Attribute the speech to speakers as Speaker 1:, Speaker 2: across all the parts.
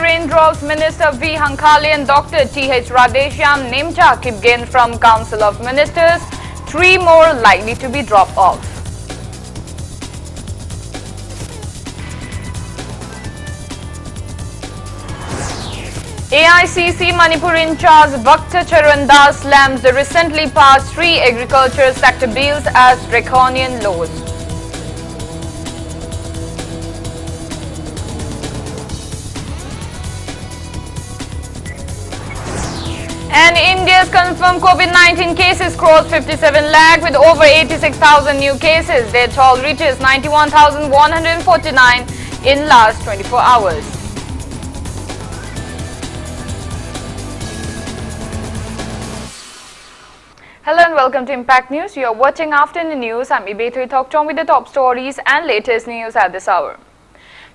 Speaker 1: raindrops, Minister V. Hankali and Dr. T.H. Radheshyam name-check again from Council of Ministers. 3 more likely to be dropped off. AICC Manipur in charge THOKCHOM slams the recently passed 3 agriculture sector bills as draconian laws. And India's confirmed COVID-19 cases crossed 57 lakh with over 86,000 new cases. Their toll reaches 91,149 in last 24 hours. Hello and welcome to Impact News. You are watching Afternoon News. I'm IBETHOI THOKCHOM with the top stories and latest news at this hour.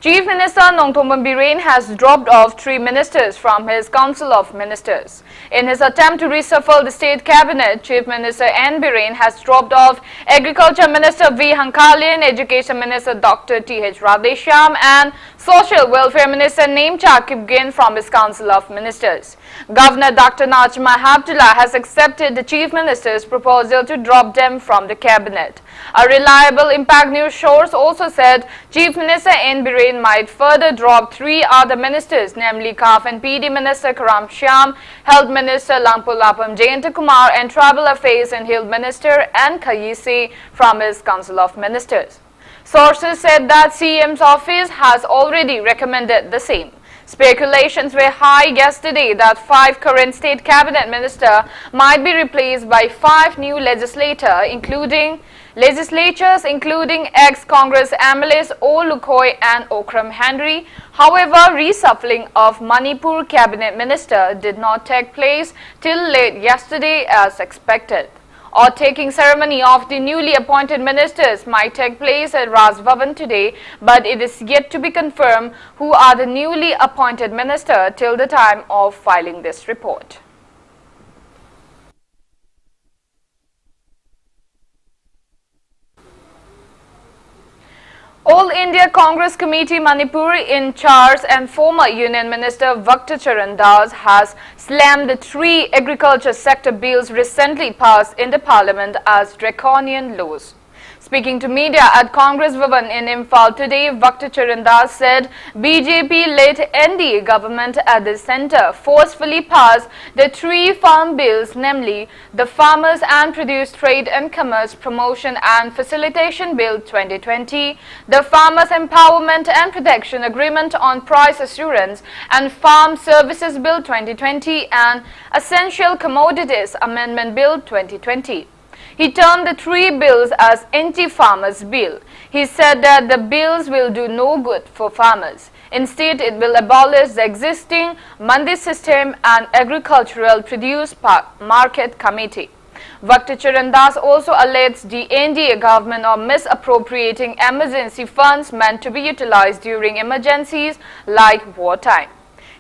Speaker 1: Chief Minister Nongthombam Biren has dropped off 3 ministers from his Council of Ministers. In his attempt to reshuffle the state cabinet, Chief Minister N. Biren has dropped off Agriculture Minister V. Hankali, Education Minister Dr. T.H. Radheshyam and Social Welfare Minister Naim Chakibgin from his Council of Ministers. Governor Dr. Najma Habdullah has accepted the Chief Minister's proposal to drop them from the cabinet. A reliable Impact News source also said Chief Minister N. Biren might further drop 3 other ministers, namely CAF and PD Minister Karam Shyam, Health Minister Langpulapam Jayanta Kumar and Tribal Affairs and Health Minister N. Kayise from his Council of Ministers. Sources said that CM's office has already recommended the same. Speculations were high yesterday that 5 current state cabinet ministers might be replaced by 5 new legislatures, including ex-Congress MLAs O. Lukhoi and Okram Henry. However, reshuffling of Manipur cabinet minister did not take place till late yesterday as expected. Taking ceremony of the newly appointed ministers might take place at Raj Bhavan today, but it is yet to be confirmed who are the newly appointed minister till the time of filing this report. All India Congress Committee Manipur in charge and former Union Minister THOKCHOM has slammed the 3 agriculture sector bills recently passed in the parliament as draconian laws. Speaking to media at Congress Bhavan in Imphal today, THOKCHOM said BJP-led NDA government at the centre forcefully passed the 3 farm bills, namely the Farmers and Produce Trade and Commerce Promotion and Facilitation Bill 2020, the Farmers Empowerment and Protection Agreement on Price Assurance and Farm Services Bill 2020 and Essential Commodities Amendment Bill 2020. He termed the 3 bills as anti-farmers bill. He said that the bills will do no good for farmers. Instead, it will abolish the existing mandi system and agricultural produce market committee. THOKCHOM also alleged the NDA government of misappropriating emergency funds meant to be utilized during emergencies like wartime.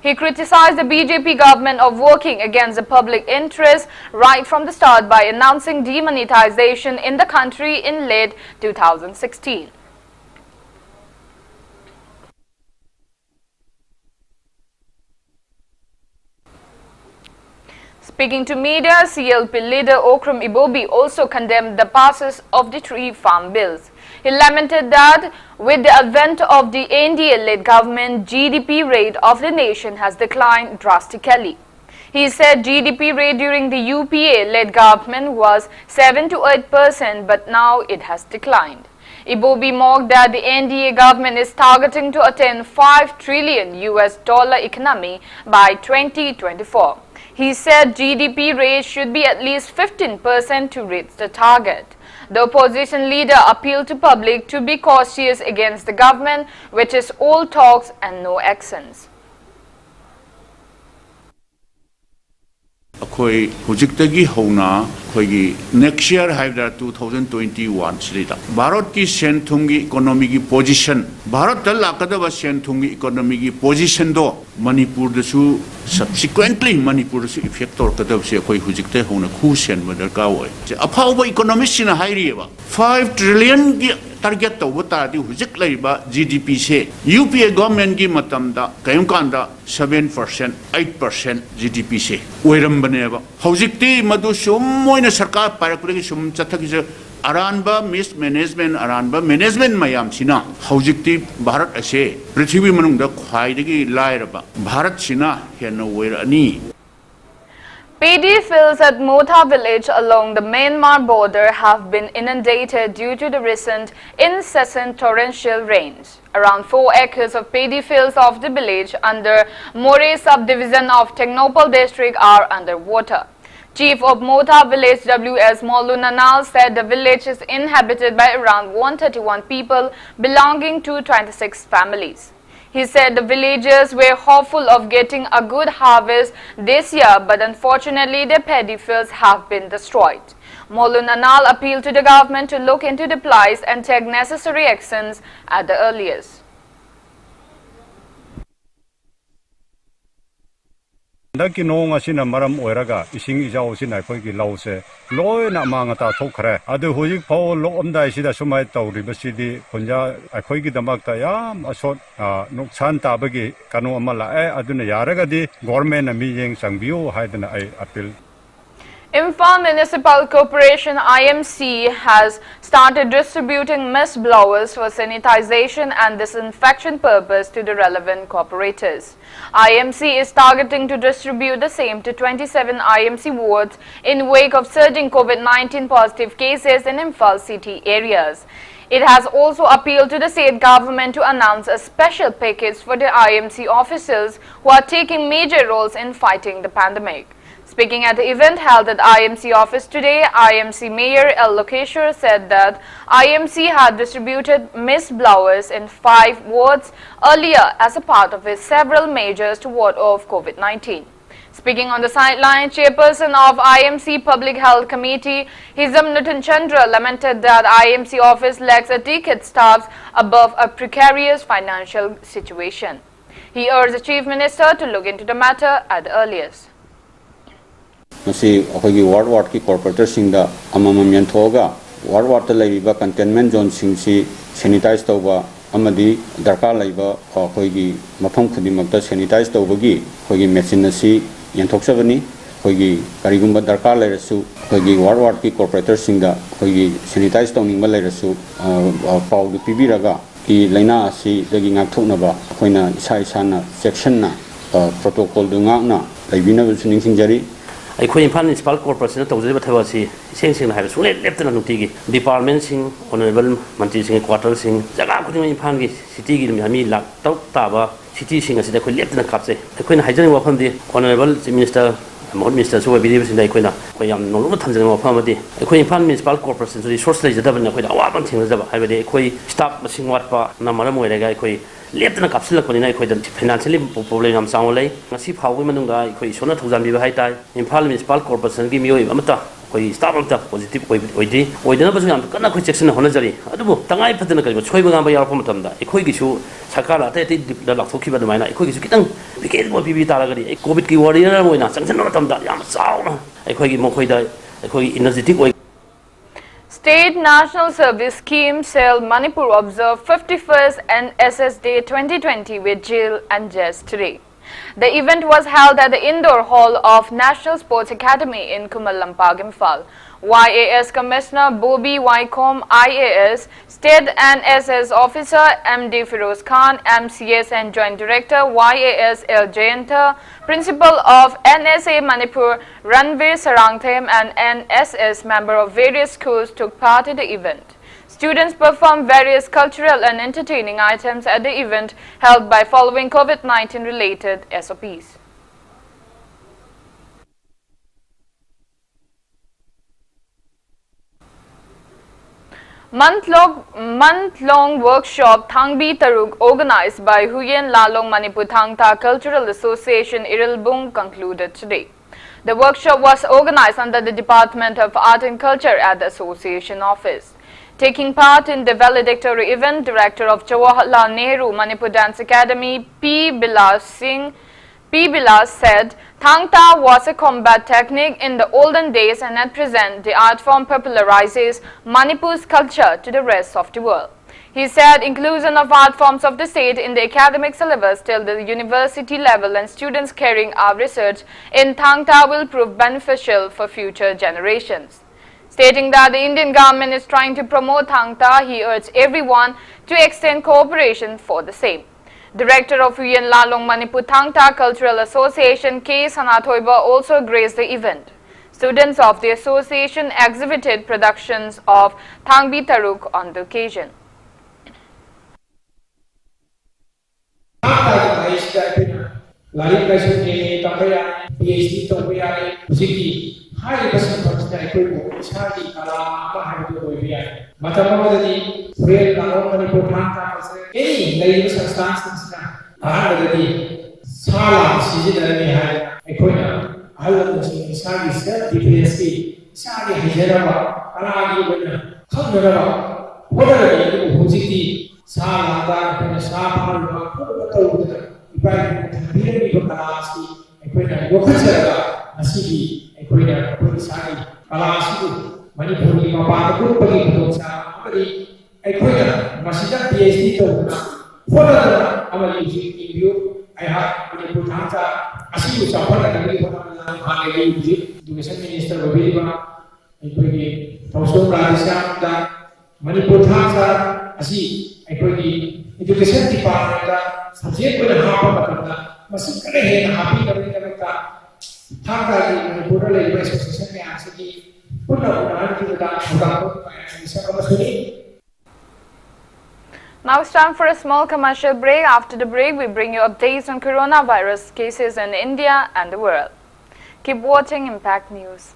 Speaker 1: He criticized the BJP government of working against the public interest right from the start by announcing demonetization in the country in late 2016. Speaking to media, CLP leader Okram Ibobi also condemned the passage of the 3 farm bills. He lamented that with the advent of the NDA-led government, GDP rate of the nation has declined drastically. He said GDP rate during the UPA-led government was 7 to 8%, but now it has declined. Ibobi mocked that the NDA government is targeting to attain $5 trillion economy by 2024. He said GDP rate should be at least 15% to reach the target. The opposition leader appealed to public to be cautious against the government, which is all talks and no actions.
Speaker 2: Akoi hujik hauna khoi next year have 2021 sida Bharat ki senthum gi economy gi position Bharat dal lakada ba senthum gi economy gi position do Manipur da su subsequently Manipur su effect or kadab se khoi hujik te hauna khu sen ma darka oi aphau ba economist sina hairi ba 5 trillion gi target tawba taradi hujik laiba GDP se UPA government gi matamda kayum kanda 7% 8% GDP se oirambane ba hojikti madu sum moina sarkar parakuri sum chathaki aranba mismanagement aranba management mayam sina hojikti Bharat ase prithvi manungda khwaidagi lairaba Bharat sina hena oirani.
Speaker 1: Paddy fields at Motha village along the Myanmar border have been inundated due to the recent incessant torrential rains. Around 4 acres of paddy fields of the village under More subdivision of Technopal district are underwater. Chief of Motha village W.S. Molunanal said the village is inhabited by around 131 people belonging to 26 families. He said the villagers were hopeful of getting a good harvest this year, but unfortunately their paddy fields have been destroyed. Molunanal appealed to the government to look into the plight and take necessary actions at the earliest.
Speaker 3: Daki nong asina maram oiraga ising ijao sina koi ki lause loi na manga ta thokre adu hojik pho lo omdai sida sumai tawri basidi khonja akhoi ki damak ta yam asot nuksan ta bagi kanu amala aduna yaraga di government na mi yeng sangbiu haidana ai appeal.
Speaker 1: Imphal Municipal Corporation IMC has started distributing mist blowers for sanitization and disinfection purpose to the relevant corporators. IMC is targeting to distribute the same to 27 IMC wards in wake of surging COVID-19 positive cases in Imphal city areas. It has also appealed to the state government to announce a special package for the IMC officials who are taking major roles in fighting the pandemic. Speaking at the event held at IMC office today, IMC Mayor L. Lokeshwar said that IMC had distributed mist blowers in 5 wards earlier as a part of its several measures to ward off COVID-19. Speaking on the sideline, chairperson of IMC Public Health Committee, Hizam Nutan Chandra, lamented that IMC office lacks adequate staff above a precarious financial situation. He urged the Chief Minister to look into the matter at the earliest.
Speaker 4: Masi akhoi ward ki corporator singda amamam yanthoga ward ta laiba containment zone singsi sanitize tawba amadi darkar laiba akhoi gi mafam khudimakta sanitize tawbagi akhoi gi machine asi yanthokchabani akhoi gi karigumba darkar lairasu akhoi gi ward ki corporator singda akhoi gi sanitize tawning ba lairasu paw du pibiraga ki laina asi dagi ngakthoknaba akhoina isa isana section na protocol du ngakna laibina busuning singjari
Speaker 5: Imphal Municipal Corporation tawjaba thabasi seng hai sule leptana nutigi department sing honorable mantri sing quarter sing jaga khuding Imphal gi city gi mi lak taw taba city sing asida khoi leptana kapse khoina haijani wafam di honorable minister mohon minister so bi sing dai khoina khoi yam nolu thamjani wafam di Imphal Municipal Corporation so resource lai jada ban khoina awa ban thing jaba haibadi khoi staff sing watpa na maram oirega khoi leptana kapsilakpanina khoi dan financially problem am sangolai ngasi phawgi manungda khoi sona thujambi ba haitai Imphal Municipal Corporation gi miyoi amata khoi staff amta positive oidena basu am kana khoi section hona jari adubu tangai phatana kari choiba gamba yarpa matamda khoi gi su sakala ate da lakthoki ba maina khoi gi su kitang bikel mo bibi tara gari covid ki warrior moina changchen matamda yam sauna khoi gi mo khoi da khoi energetic oi.
Speaker 1: State National Service Scheme Cell Manipur observed 51st NSS Day 2020 with Jill and Jess today. The event was held at the indoor hall of National Sports Academy in Kumalampag, Imphal. YAS Commissioner Bobby Wycombe, IAS, State NSS Officer MD Firoz Khan, MCS and Joint Director YAS L. Jayanta, Principal of NSA Manipur Ranveer Sarangthem and NSS member of various schools took part in the event. Students performed various cultural and entertaining items at the event held by following COVID-19 related SOPs. Month-long workshop Tangbi Taruk organized by Huyen Lalong Manipur Thangta Cultural Association Irilbung concluded today. The workshop was organized under the Department of Art and Culture at the association office. Taking part in the valedictory event, Director of Jawaharlal Nehru Manipur Dance Academy P. Bilas Singh P. Vilas said Thangta was a combat technique in the olden days and at present the art form popularizes Manipur's culture to the rest of the world. He said inclusion of art forms of the state in the academic syllabus till the university level and students carrying out research in Thangta will prove beneficial for future generations. Stating that the Indian government is trying to promote Thangta, he urged everyone to extend cooperation for the same. Director of Huyen Lalong Manipur Thangta Cultural Association K. Sanathoiba also graced the event. Students of the association exhibited productions of Tangbi Taruk on the occasion.
Speaker 6: Education Minister THOKCHOM Manipur Thangta asi ekoi education department da subject ko ha pa masi kare he na happy kare ka Thangta ki Manipur le association me aase ki punna ki da
Speaker 1: Now it's time for a small commercial break. After the break, we bring you updates on coronavirus cases in India and the world. Keep watching Impact News.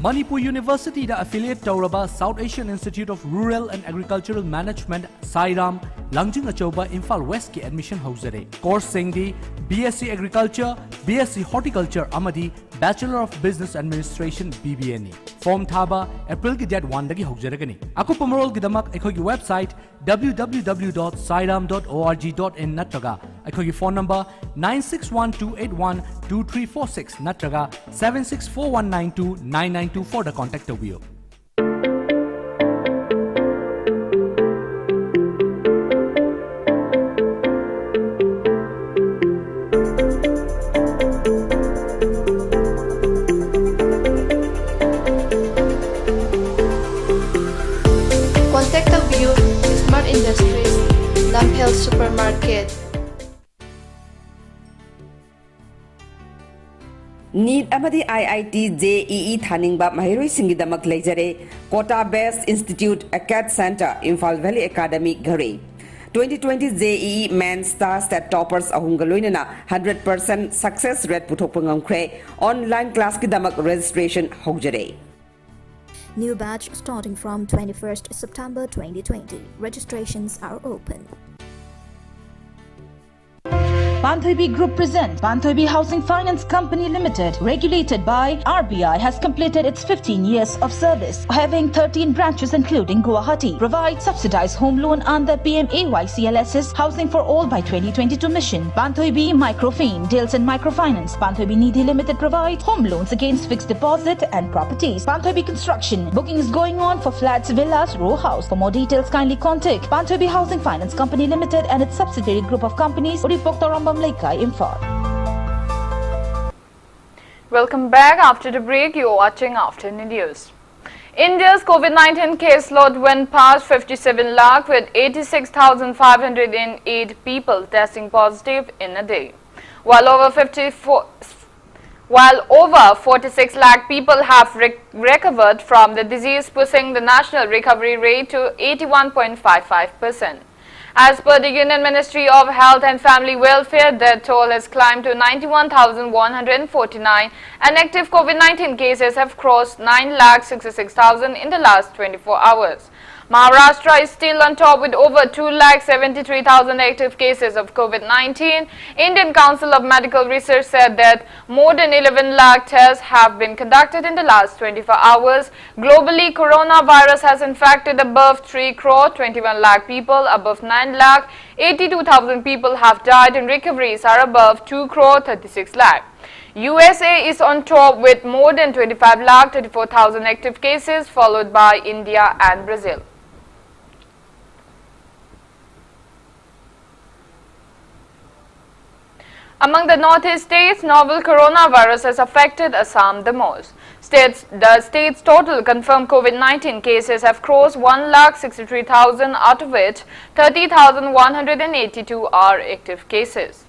Speaker 7: Manipur University da affiliate Tauraba South Asian Institute of Rural and Agricultural Management Sairam Langjing Achoba Imphal West ki admission hauzare. Course singdi BSc Agriculture, BSc Horticulture amadi Bachelor of Business Administration BBNE. Form thaba April ki date 1 dagi hauzaragani. Aku pamarol gidamak ekhogi website www.sairam.org.in natraga ekhogi phone number 9612812346 natraga 7641929924 da contact view.
Speaker 8: Contact the view Smart Industries, Lamphel Supermarket.
Speaker 9: NEET amadi IIT JEE thaningba mahiroi singidamak leijare Kota Based Institute Acad Center Imphal Valley Academy Gare 2020 JEE Men's Stars that toppers ahungaloinana 100% success rate puthokpangamkhre online class kidamak registration hogjare.
Speaker 10: New batch starting from 21st September 2020. Registrations are open.
Speaker 11: Banthoibi Group presents Banthoibi Housing Finance Company Limited, regulated by RBI, has completed its 15 years of service, having 13 branches including Guwahati. Provides subsidized home loan under PMAY-CLS's Housing for All by 2022 mission. Banthoibi Microfin deals in microfinance. Banthoibi Nidhi Limited provides home loans against fixed deposit and properties. Banthoibi Construction booking is going on for flats, villas, row house. For more details, kindly contact Banthoibi Housing Finance Company Limited and its subsidiary group of companies, Uripoktorambam Leikai, Imphal.
Speaker 1: Welcome back. After the break, you're watching Afternoon News. India's COVID-19 caseload went past 57 lakh with 86,508 people testing positive in a day, while over 46 lakh people have recovered from the disease, pushing the national recovery rate to 81.55%. As per the Union Ministry of Health and Family Welfare, death toll has climbed to 91,149 and active COVID-19 cases have crossed 9,66,000 in the last 24 hours. Maharashtra is still on top with over 2,73,000 active cases of COVID-19. Indian Council of Medical Research said that more than 11 lakh tests have been conducted in the last 24 hours. Globally, coronavirus has infected above 3 crore 21 lakh people, above 9 lakh 82,000 people have died, and recoveries are above 2 crore 36 lakh. USA is on top with more than 25 lakh 34,000 active cases, followed by India and Brazil. Among the Northeast states, novel coronavirus has affected Assam the most. The state's total confirmed COVID-19 cases have crossed 1,63,000, out of which 30,182 are active cases.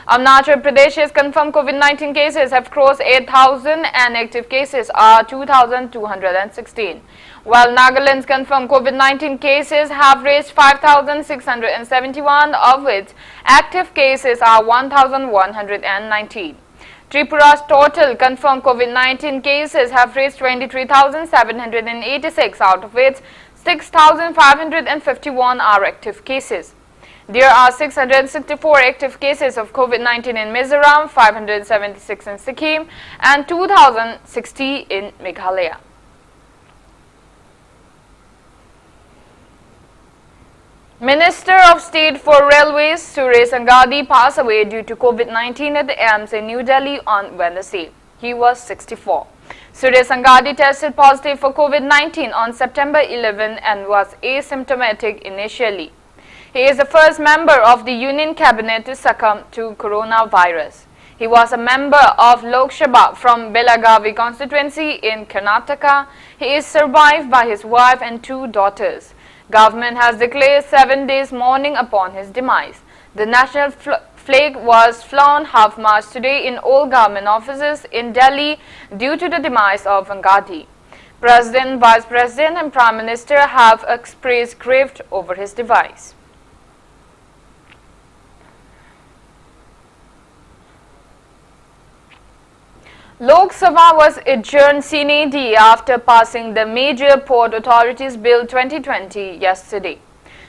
Speaker 1: Arunachal Pradesh's confirmed COVID-19 cases have crossed 8,000 and active cases are 2,216. While Nagaland's confirmed COVID-19 cases have reached 5,671, of which active cases are 1,119. Tripura's total confirmed COVID-19 cases have reached 23,786, out of which 6,551 are active cases. There are 664 active cases of COVID-19 in Mizoram, 576 in Sikkim, and 2,060 in Meghalaya. Minister of State for Railways Suresh Angadi passed away due to COVID-19 at the AIIMS in New Delhi on Wednesday. He was 64. Suresh Angadi tested positive for COVID-19 on September 11 and was asymptomatic initially. He is the first member of the Union Cabinet to succumb to coronavirus. He was a member of Lok Sabha from Belagavi constituency in Karnataka. He is survived by his wife and 2 daughters. Government has declared 7 days mourning upon his demise. The national flag was flown half-mast today in all government offices in Delhi due to the demise of Angadi. President, Vice President and Prime Minister have expressed grief over his demise. Lok Sabha was adjourned sine die after passing the Major Port Authorities Bill 2020 yesterday.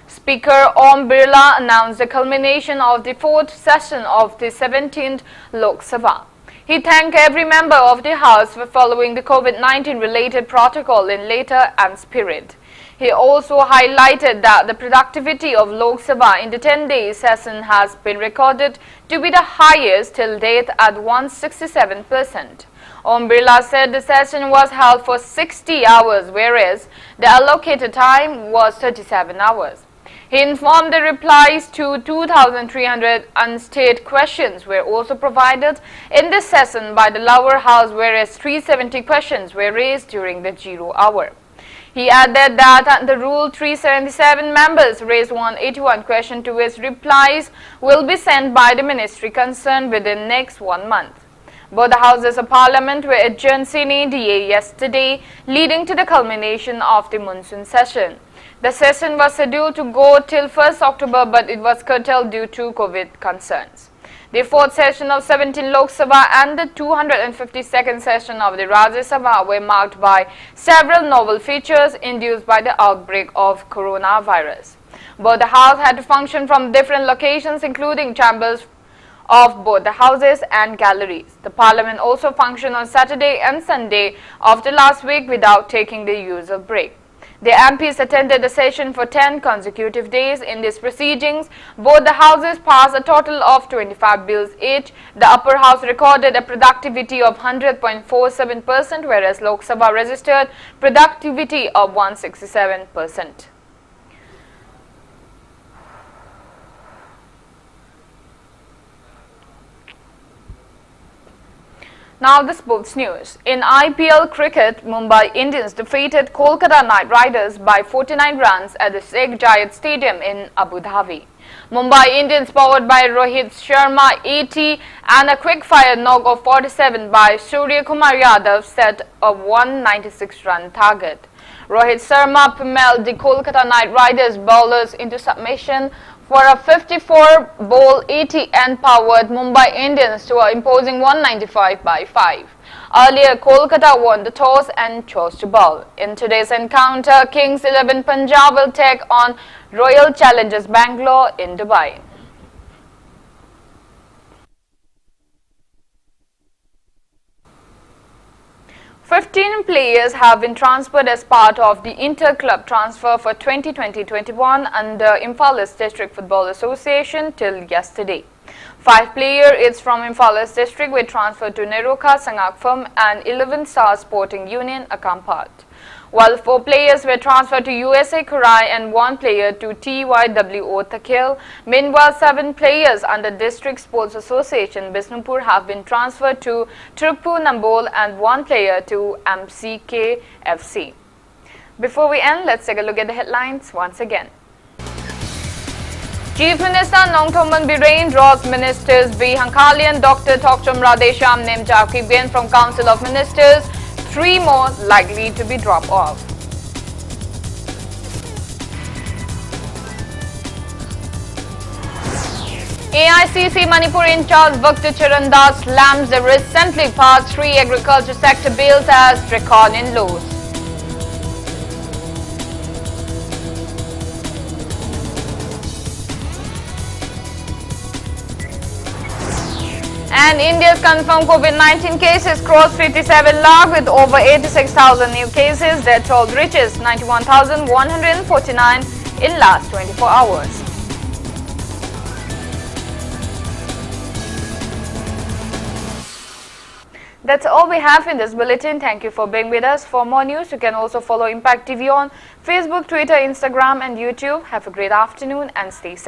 Speaker 1: Speaker Om Birla announced the culmination of the 4th session of the 17th Lok Sabha. He thanked every member of the House for following the COVID-19 related protocol in letter and spirit. He also highlighted that the productivity of Lok Sabha in the 10-day session has been recorded to be the highest till date at 167%. Om Birla said the session was held for 60 hours, whereas the allocated time was 37 hours. He informed the replies to 2,300 unstated questions were also provided in this session by the lower house, whereas 370 questions were raised during the 0 hour. He added that under Rule 377, members raised 181 questions to which replies will be sent by the ministry concerned within next 1 month. Both the houses of parliament were adjourned sine die yesterday, leading to the culmination of the monsoon session. The session was scheduled to go till 1st October, but it was curtailed due to COVID concerns. The 4th session of 17 Lok Sabha and the 252nd session of the Rajya Sabha were marked by several novel features induced by the outbreak of coronavirus. Both the House had to function from different locations, including chambers of both the houses and galleries. The Parliament also functioned on Saturday and Sunday of the last week without taking the usual break. The MPs attended the session for 10 consecutive days. In these proceedings, both the houses passed a total of 25 bills each. The upper house recorded a productivity of 100.47%, whereas Lok Sabha registered productivity of 167%. Now the sports news. In IPL cricket, Mumbai Indians defeated Kolkata Knight Riders by 49 runs at the Sheikh Zayed Stadium in Abu Dhabi. Mumbai Indians, powered by Rohit Sharma 80 and a quick-fire knock of 47 by Surya Kumar Yadav, set a 196-run target. Rohit Sharma pummeled the Kolkata Knight Riders bowlers into submission for a 54-ball 80 and powered Mumbai Indians to an imposing 195 by 5. Earlier, Kolkata won the toss and chose to bowl. In today's encounter, Kings 11 Punjab will take on Royal Challengers Bangalore in Dubai. Fifteen players have been transferred as part of the inter-club transfer for 2020-21 under Imphal East District Football Association till yesterday. 5 players from Imphal East District were transferred to Neroka Sangakpham and 11 Star Sporting Union Akampat, while 4 players were transferred to USA Kurai and 1 player to TYWO Takhel. Meanwhile, 7 players under District Sports Association Bisnupur have been transferred to Turukpur Nambol and 1 player to MCK FC. Before we end, let's take a look at the headlines once again. Chief Minister Nongthoman Birain draws Ministers B. Hankali and Dr. THOKCHOM Radesham Nemchao Bien from Council of Ministers. 3 more likely to be dropped off. AICC Manipur in charge Vaktacharan Das slams the recently passed 3 agriculture sector bills as draconian laws. And India's confirmed COVID-19 cases crossed 57 lakh with over 86,000 new cases. Death toll reaches 91,149 in last 24 hours. That's all we have in this bulletin. Thank you for being with us. For more news, you can also follow Impact TV on Facebook, Twitter, Instagram and YouTube. Have a great afternoon and stay safe.